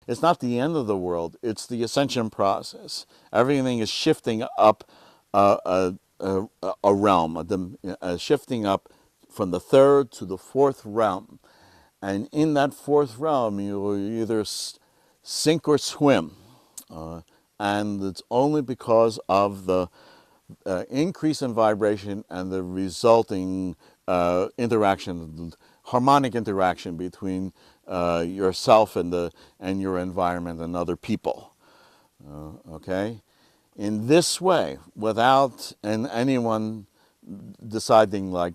It's not the end of the world. It's the ascension process. Everything is shifting up a realm, shifting up from the third to the fourth realm. And in that fourth realm, you will either sink or swim. And it's only because of the increase in vibration and the resulting interaction, harmonic interaction between yourself and your environment and other people. Okay? In this way, without anyone deciding like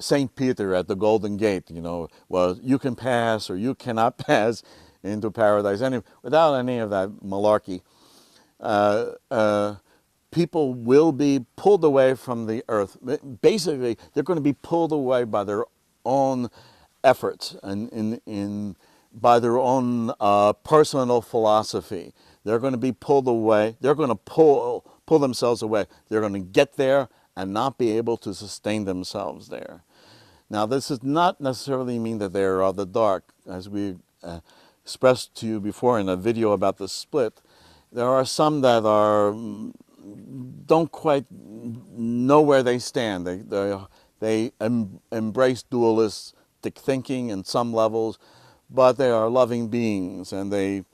Saint Peter at the Golden Gate, well, you can pass or you cannot pass into paradise, without any of that malarkey. People will be pulled away from the earth. Basically, they're going to be pulled away by their own efforts and by their own personal philosophy. They're going to be pulled away. They're going to pull themselves away. They're going to get there and not be able to sustain themselves there. Now, this does not necessarily mean that they are of the dark. As we expressed to you before in a video about the split, there are some that don't quite know where they stand. They embrace dualistic thinking in some levels, but they are loving beings, and they,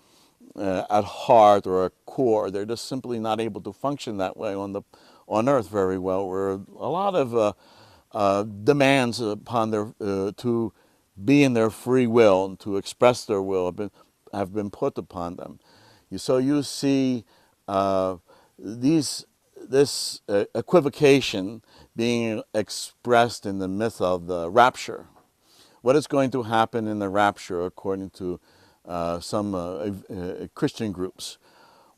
at heart or at core, they're just simply not able to function that way on Earth very well. Where a lot of demands upon their to be in their free will and to express their will have been put upon them. So you see this equivocation being expressed in the myth of the rapture. What is going to happen in the rapture, according to some Christian groups?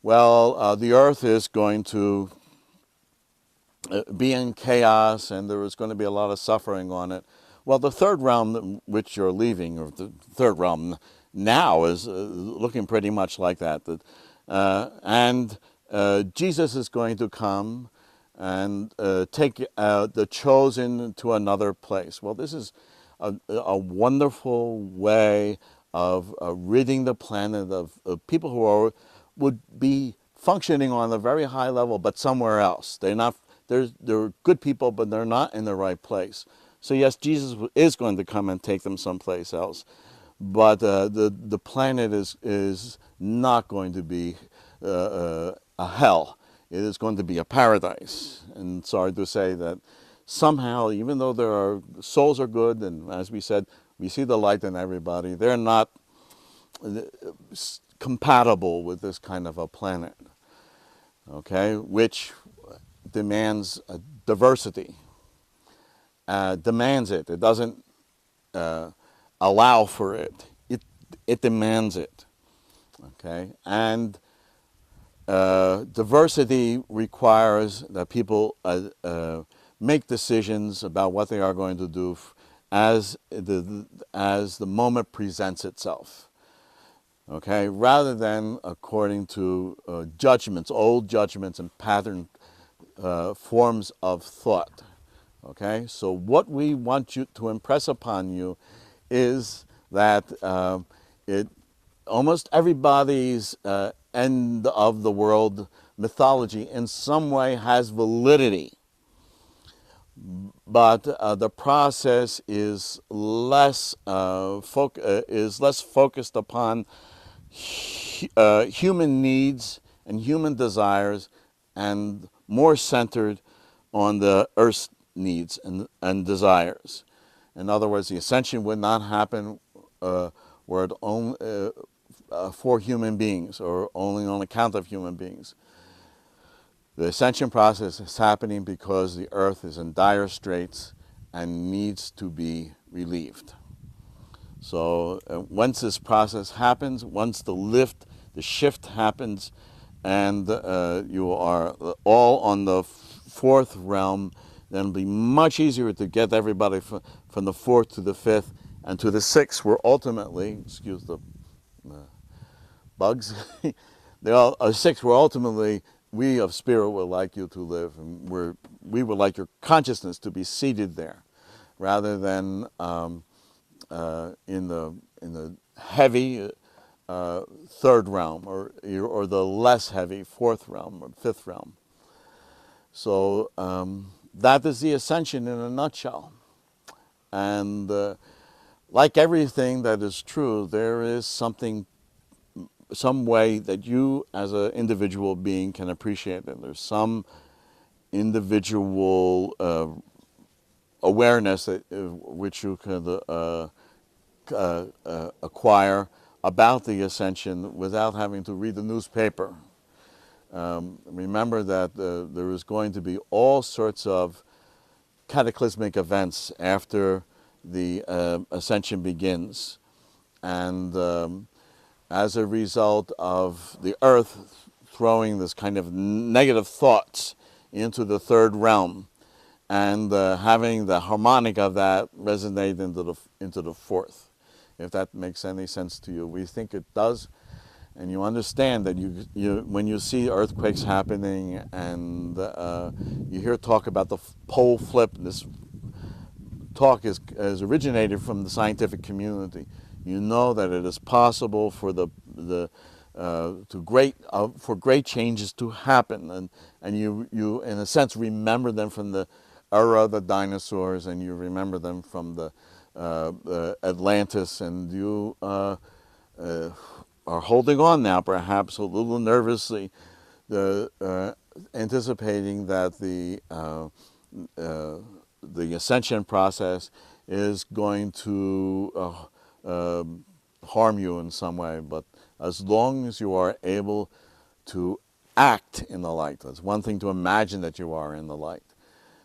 Well, the earth is going to be in chaos, and there is going to be a lot of suffering on it. Well, the third realm which you're leaving, or the third realm now, is looking pretty much like that. And Jesus is going to come and take the chosen to another place. Well, this is a wonderful way of ridding the planet of people who would be functioning on a very high level, but somewhere else. They're good people, but they're not in the right place. So yes, Jesus is going to come and take them someplace else, but the planet is not going to be a hell. It is going to be a paradise. And sorry to say that somehow, even though souls are good, and as we said, we see the light in everybody, they're not compatible with this kind of a planet, okay, which demands diversity, demands it. It doesn't allow for it. It demands it, okay? And diversity requires that people make decisions about what they are going to do as the moment presents itself, okay? Rather than according to judgments, old judgments and pattern forms of thought, okay? So what we want you to impress upon you is that almost everybody's end of the world mythology in some way has validity, but the process is less focused upon human needs and human desires, and more centered on the Earth's needs and desires. In other words, the ascension would not happen were it only for human beings, or only on account of human beings. The ascension process is happening because the earth is in dire straits and needs to be relieved. So once this process happens, once the shift happens, and you are all on the fourth realm, then it'll be much easier to get everybody from the fourth to the fifth and to the sixth, where ultimately, excuse the bugs, sixth, where ultimately we of spirit would like you to live, and we would like your consciousness to be seated there, rather than in the the heavy third realm, or the less heavy fourth realm or fifth realm. So that is the ascension in a nutshell. And like everything that is true, there is some way that you as an individual being can appreciate it. There's some individual awareness which you can acquire about the ascension without having to read the newspaper. Remember that there is going to be all sorts of cataclysmic events after the ascension begins. And as a result of the earth throwing this kind of negative thoughts into the third realm and having the harmonic of that resonate into the fourth. If that makes any sense to you. We think it does. And you understand that when you see earthquakes happening and you hear talk about the pole flip, this talk is originated from the scientific community. You know that it is possible for for great changes to happen, and you in a sense remember them from the era of the dinosaurs, and you remember them from the Atlantis, and you are holding on now, perhaps a little nervously, anticipating that the ascension process is going to harm you in some way. But as long as you are able to act in the light, it's one thing to imagine that you are in the light,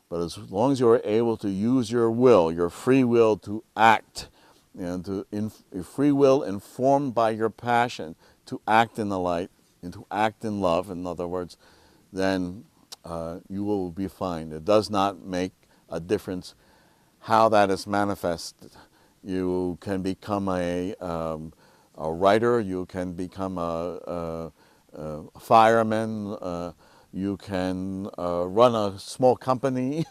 but as long as you are able to use your will, your free will to act, and your free will informed by your passion to act in the light and to act in love, in other words, then you will be fine. It does not make a difference how that is manifested. You can become a writer, you can become a fireman, you can run a small company,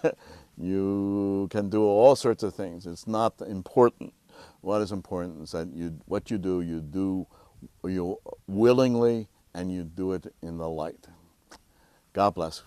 you can do all sorts of things. It's not important. What is important is that what you do you willingly, and you do it in the light. God bless.